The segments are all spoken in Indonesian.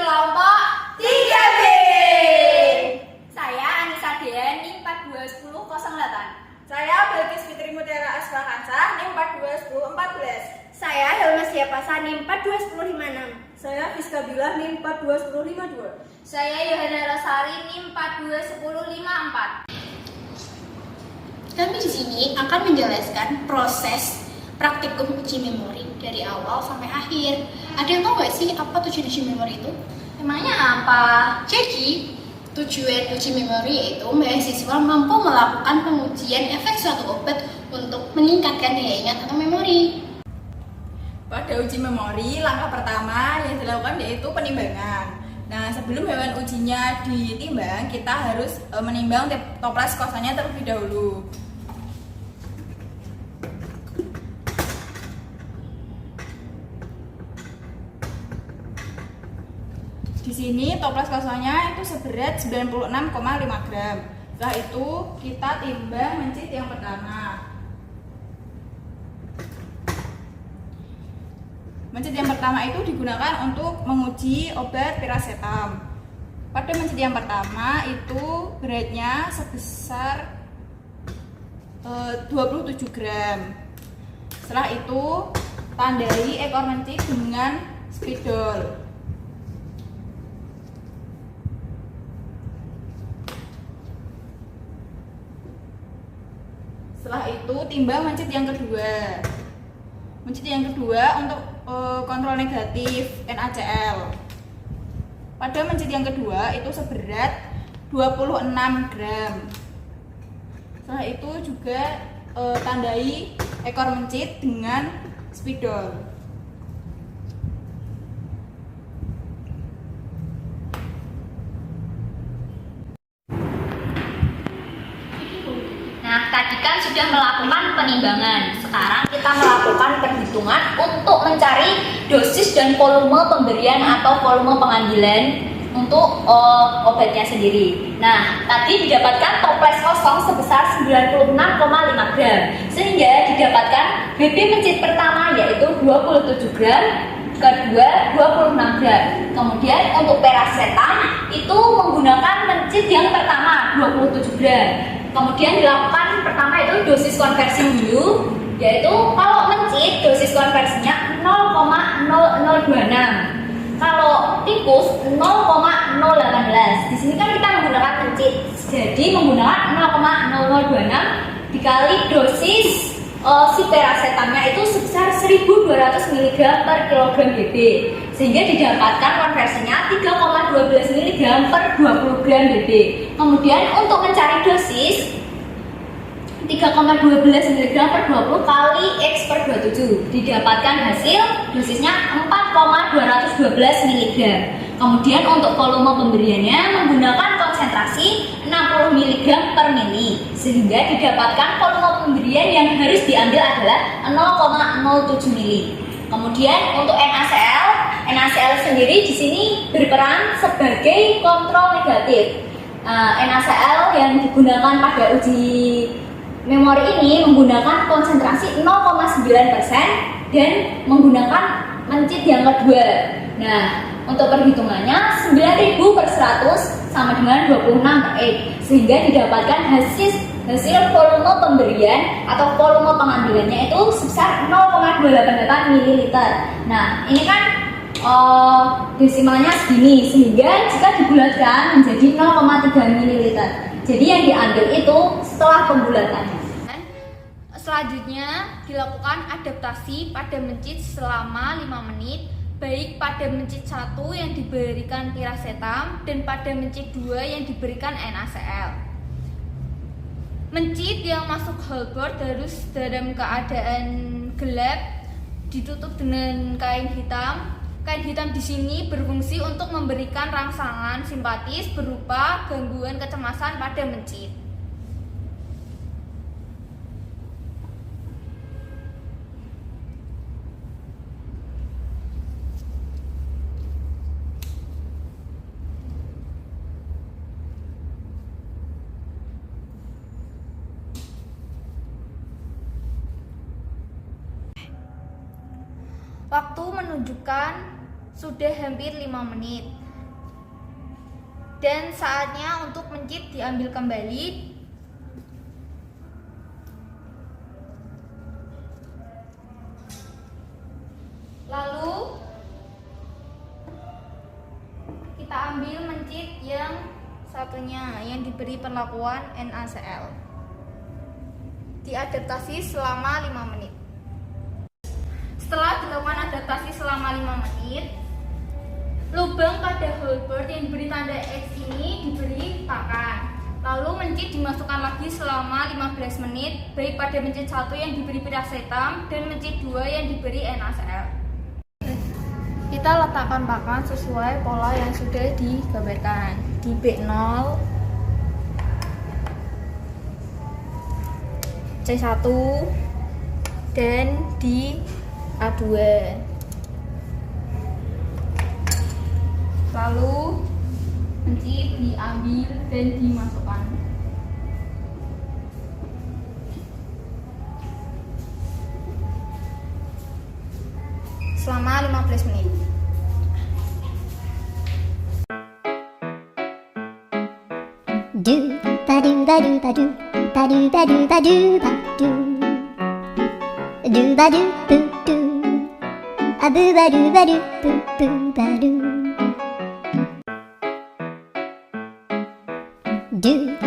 kelompok 3B. Saya Anissa Dea, NIM 421008. Saya Bilkis Fitri Mutiara Asfahansa, NIM 421014. Saya Helma Siapasa, NIM 42156. Saya Fiska Bila, NIM 42152. Saya Yohana Rosari, NIM 421054. Kami di sini akan menjelaskan proses praktikum uji memori dari awal sampai akhir. Ada yang tahu nggak sih apa tujuan uji memori itu? Emangnya apa? Jadi, tujuan uji memori yaitu mahasiswa mampu melakukan pengujian efek suatu obat untuk meningkatkan daya ingat atau memori. Pada uji memori, langkah pertama yang dilakukan yaitu penimbangan. Nah, sebelum hewan ujinya ditimbang, kita harus menimbang toples kosannya terlebih dahulu. Di sini toples kosongnya itu seberat 96,5 gram. Setelah itu kita timbang mencit yang pertama. Mencit yang pertama itu digunakan untuk menguji obat piracetam. Pada mencit yang pertama itu beratnya sebesar 27 gram. Setelah itu tandai ekor mencit dengan spidol. Setelah itu timbang mencit yang kedua. Mencit yang kedua untuk kontrol negatif NaCl. Pada mencit yang kedua itu seberat 26 gram. Setelah itu juga tandai ekor mencit dengan spidol. Nah, tadi kan sudah melakukan penimbangan. Sekarang kita melakukan perhitungan untuk mencari dosis dan volume pemberian atau volume pengambilan untuk obatnya sendiri. Nah, tadi didapatkan toples kosong sebesar 96,5 gram. Sehingga didapatkan BB mencit pertama yaitu 27 gram, kedua 26 gram. Kemudian untuk piracetam itu menggunakan mencit yang pertama 27 gram. Kemudian dilakukan pertama itu dosis konversi dulu, yaitu kalau mencit dosis konversinya 0,0026. Kalau tikus 0,018. Di sini kan kita menggunakan mencit, jadi menggunakan 0,0026 dikali dosis si piracetamnya itu sebesar 1200 mg per kilogram BB, sehingga didapatkan konversinya 3,12 mg per 20 gram BB. Kemudian untuk mencari dosis 3,12 mg per 20 kali X per 27 didapatkan hasil dosisnya 4,212 mg. Kemudian untuk volume pemberiannya menggunakan konsentrasi 60 mg per mili, sehingga didapatkan volume pemberian yang harus diambil adalah 0,07 mili. Kemudian untuk NaCl sendiri di sini berperan sebagai kontrol negatif. NaCl yang digunakan pada uji memori ini menggunakan konsentrasi 0,9% dan menggunakan mencit yang kedua. Nah, untuk perhitungannya 9.000 per 100 sama dengan 26 per X, sehingga didapatkan hasil volume pemberian atau volume pengambilannya itu sebesar 0,288 ml. Nah, ini kan desimalnya segini, sehingga jika dibulatkan menjadi 0,3 ml. Jadi yang diambil itu setelah pembulatan. Selanjutnya dilakukan adaptasi pada mencit selama 5 menit, baik pada mencit 1 yang diberikan piracetam dan pada mencit 2 yang diberikan NaCl. Mencit yang masuk Holbord harus dalam keadaan gelap, ditutup dengan kain hitam. Kain hitam di sini berfungsi untuk memberikan rangsangan simpatis berupa gangguan kecemasan pada mencit. Waktu menunjukkan sudah hampir 5 menit. Dan saatnya untuk mencit diambil kembali. Lalu kita ambil mencit yang satunya yang diberi perlakuan NaCl. Diadaptasi selama 5 menit. Setelah dilakukan adaptasi selama 5 menit, lubang pada Holbert yang diberi tanda X ini diberi pakan. Lalu mencit dimasukkan lagi selama 15 menit, baik pada mencit 1 yang diberi piracetam dan mencit 2 yang diberi NaCl. Kita letakkan pakan sesuai pola yang sudah digambarkan di B0, C1, dan di A2. Lalu mencit diambil dan dimasukkan. Selama 15 menit. Do ba do ba do ba do ba do ba do ba do ba do do ba do boo do a boo ba do boo boo ba do do ba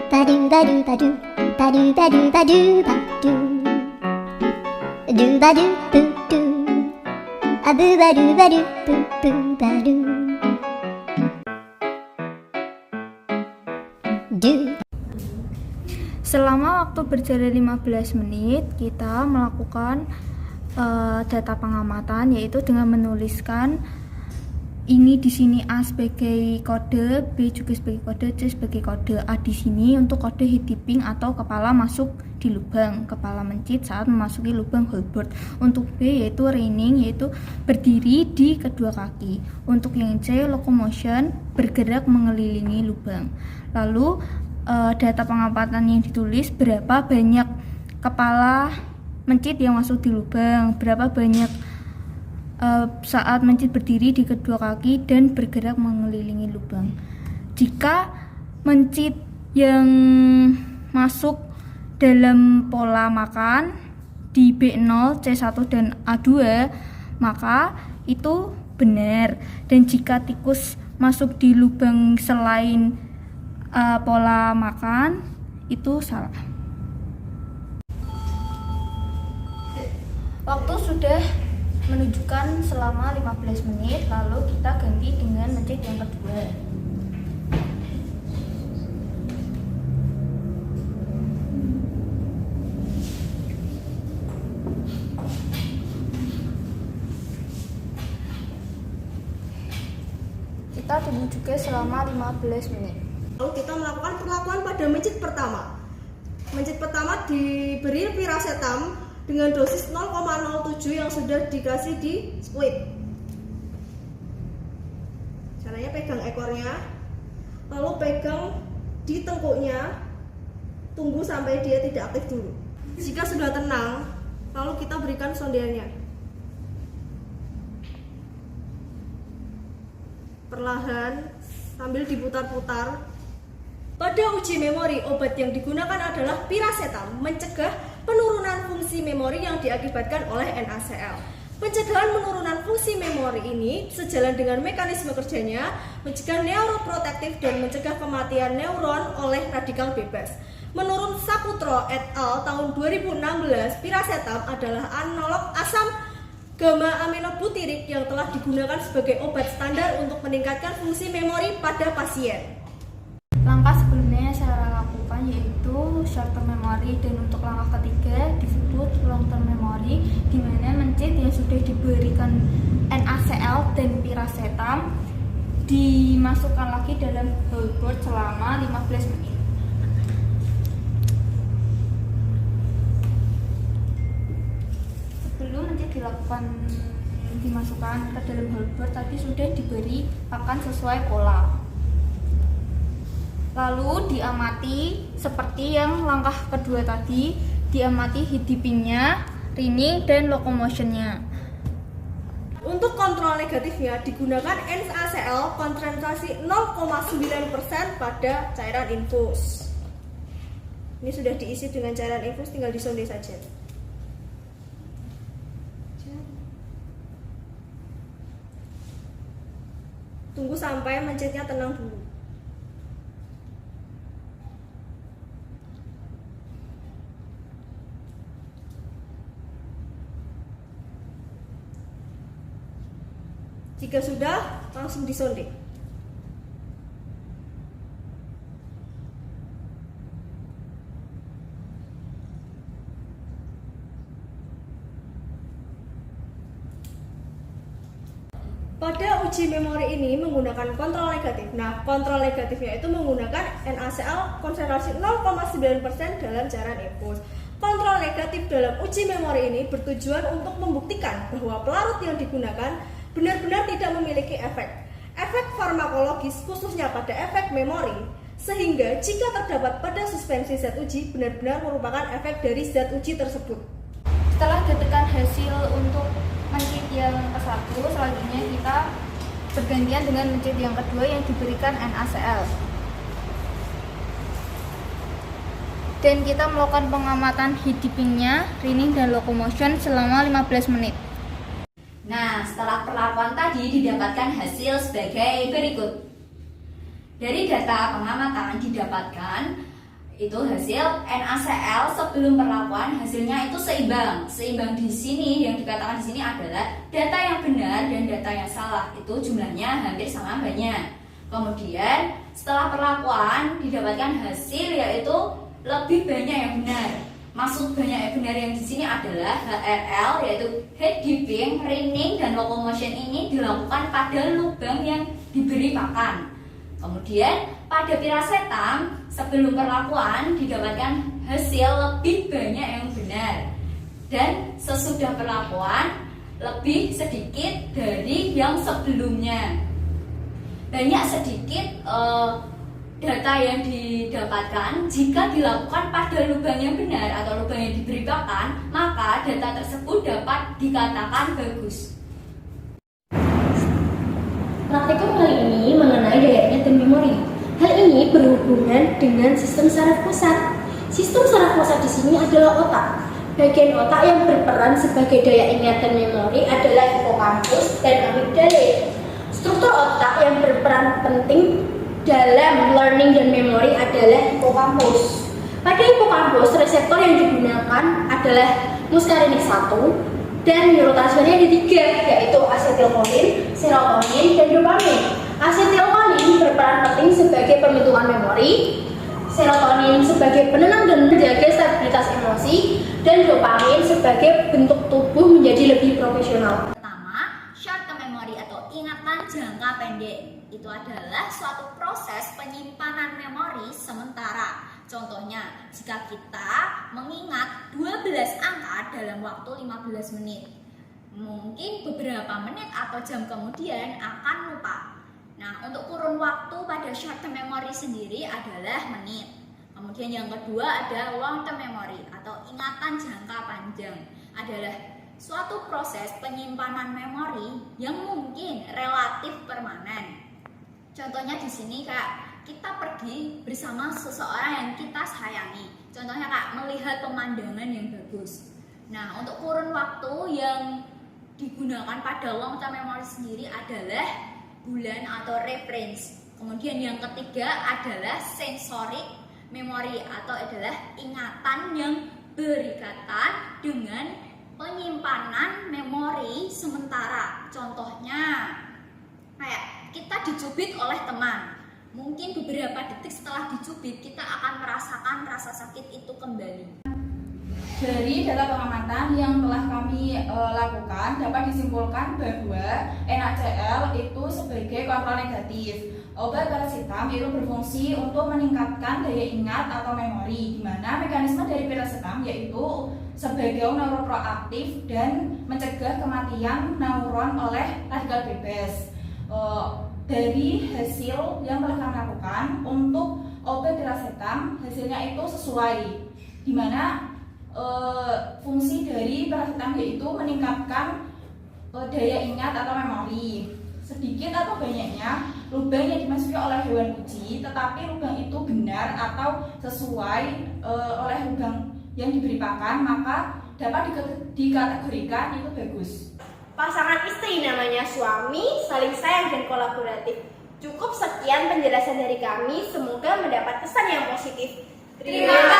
do ba do ba do ba do ba do ba do ba do ba do boo do a boo ba do boo boo ba do do. Selama waktu berjalan 15 menit, kita melakukan data pengamatan, yaitu dengan menuliskan ini di sini A sebagai kode, B juga sebagai kode, C sebagai kode. A di sini untuk kode heat dipping atau kepala masuk di lubang, kepala mencit saat memasuki lubang Holbert. Untuk B yaitu reining, yaitu berdiri di kedua kaki. Untuk yang C locomotion, bergerak mengelilingi lubang. Lalu data pengamatan yang ditulis berapa banyak kepala mencit yang masuk di lubang, berapa banyak saat mencit berdiri di kedua kaki dan bergerak mengelilingi lubang. Jika mencit yang masuk dalam pola makan di B0, C1 dan A2, maka itu benar. Dan jika tikus masuk di lubang selain pola makan, itu salah. Waktu sudah menunjukkan selama 15 menit, lalu kita ganti dengan mencit yang kedua. Kita tunggu juga selama 15 menit. Lalu kita melakukan perlakuan pada mencit pertama. Mencit pertama diberi piracetam dengan dosis 0,07 yang sudah dikasih di squid. Caranya pegang ekornya, lalu pegang di tengkuknya, tunggu sampai dia tidak aktif dulu. Jika sudah tenang, lalu kita berikan sondernya. Perlahan sambil diputar-putar. Pada uji memori, obat yang digunakan adalah piracetam, mencegah penurunan fungsi memori yang diakibatkan oleh NaCl. Pencegahan penurunan fungsi memori ini sejalan dengan mekanisme kerjanya, mencegah neuroprotektif dan mencegah kematian neuron oleh radikal bebas. Menurut Saputro et al. Tahun 2016, piracetam adalah analog asam gamma aminobutirik yang telah digunakan sebagai obat standar untuk meningkatkan fungsi memori pada pasien. Langkah sebelumnya yang saya lakukan yaitu short term memory, dan untuk langkah ketiga disebut long term memory, di mana mencit yang sudah diberikan NaCl dan piracetam dimasukkan lagi dalam Holbert selama 15 menit. Sebelum mencit dimasukkan ke dalam Holbert, tadi sudah diberi pakan sesuai pola. Lalu diamati seperti yang langkah kedua tadi, diamati heat dipping-nya, reining, dan locomotion-nya. Untuk kontrol negatifnya digunakan NaCl konsentrasi 0,9% pada cairan infus. Ini sudah diisi dengan cairan infus, tinggal disonde saja. Tunggu sampai mencetnya tenang dulu. Jika sudah, langsung disonde. Pada uji memori ini menggunakan kontrol negatif. Nah, kontrol negatifnya itu menggunakan NaCl konsentrasi 0,9% dalam cairan infus. Kontrol negatif dalam uji memori ini bertujuan untuk membuktikan bahwa pelarut yang digunakan benar-benar tidak memiliki efek farmakologis khususnya pada efek memori, sehingga jika terdapat pada suspensi zat uji benar-benar merupakan efek dari zat uji tersebut. Setelah ditekan hasil untuk mencit yang ke-1, selanjutnya kita bergantian dengan mencit yang kedua yang diberikan NaCl. Dan kita melakukan pengamatan heat dipping-nya, rinning dan locomotion selama 15 menit. Nah, setelah perlakuan tadi didapatkan hasil sebagai berikut. Dari data pengamatan didapatkan itu hasil NaCl sebelum perlakuan hasilnya itu seimbang. Seimbang di sini yang dikatakan di sini adalah data yang benar dan data yang salah itu jumlahnya hampir sama banyak. Kemudian setelah perlakuan didapatkan hasil yaitu lebih banyak yang benar. Maksud banyak yang benar yang di sini adalah HRL yaitu head dipping, rinning dan locomotion ini dilakukan pada lubang yang diberi pakan. Kemudian pada piracetam sebelum perlakuan didapatkan hasil lebih banyak yang benar dan sesudah perlakuan lebih sedikit dari yang sebelumnya. Banyak sedikit data yang didapatkan jika dilakukan pada lubang yang benar atau lubang yang diberi pakan, maka data tersebut dapat dikatakan bagus. Praktikum kali ini mengenai daya ingat dan memori. Hal ini berhubungan dengan sistem saraf pusat. Sistem saraf pusat di sini adalah otak. Bagian otak yang berperan sebagai daya ingat dan memori adalah hipokampus dan amigdala. Struktur otak yang berperan penting dalam learning dan memori adalah hipokampus. Pada hipokampus, reseptor yang digunakan adalah muskarinik 1 dan neurotransmitter ada 3, yaitu asetilkolin, serotonin, dan dopamin. Asetilkolin berperan penting sebagai pembentukan memori, serotonin sebagai penenang dan menjaga stabilitas emosi, dan dopamin sebagai bentuk tubuh menjadi lebih profesional. Pertama, short term memory atau ingatan jangka pendek. Itu adalah suatu proses penyimpanan memori sementara. Contohnya, jika kita mengingat 12 angka dalam waktu 15 menit, mungkin beberapa menit atau jam kemudian akan lupa. Nah, untuk kurun waktu pada short term memory sendiri adalah menit. Kemudian yang kedua ada long term memory atau ingatan jangka panjang. Adalah suatu proses penyimpanan memori yang mungkin relatif permanen. Contohnya di sini kayak kita pergi bersama seseorang yang kita sayangi. Contohnya kayak melihat pemandangan yang bagus. Nah, untuk kurun waktu yang digunakan pada long term memory sendiri adalah bulan atau reference. Kemudian yang ketiga adalah sensorik memory atau adalah ingatan yang berikatan dengan penyimpanan memori sementara. Contohnya kayak kita dicubit oleh teman. Mungkin beberapa detik setelah dicubit kita akan merasakan rasa sakit itu kembali. Dari data pengamatan yang telah kami lakukan dapat disimpulkan bahwa NaCl itu sebagai kontrol negatif. Obat paracetam itu berfungsi untuk meningkatkan daya ingat atau memori, di mana mekanisme dari paracetam yaitu sebagai neuroproaktif dan mencegah kematian neuron oleh radikal bebas. Dari hasil yang telah kami lakukan untuk obat paracetam, hasilnya itu sesuai, di mana fungsi dari paracetam yaitu meningkatkan daya ingat atau memori. Sedikit atau banyaknya lubang yang dimasuki oleh hewan uji, tetapi lubang itu benar atau sesuai oleh lubang yang diberi pakan, maka dapat dikategorikan itu bagus. Pasangan istri namanya suami, saling sayang dan kolaboratif. Cukup sekian penjelasan dari kami, semoga mendapat pesan yang positif. Terima kasih.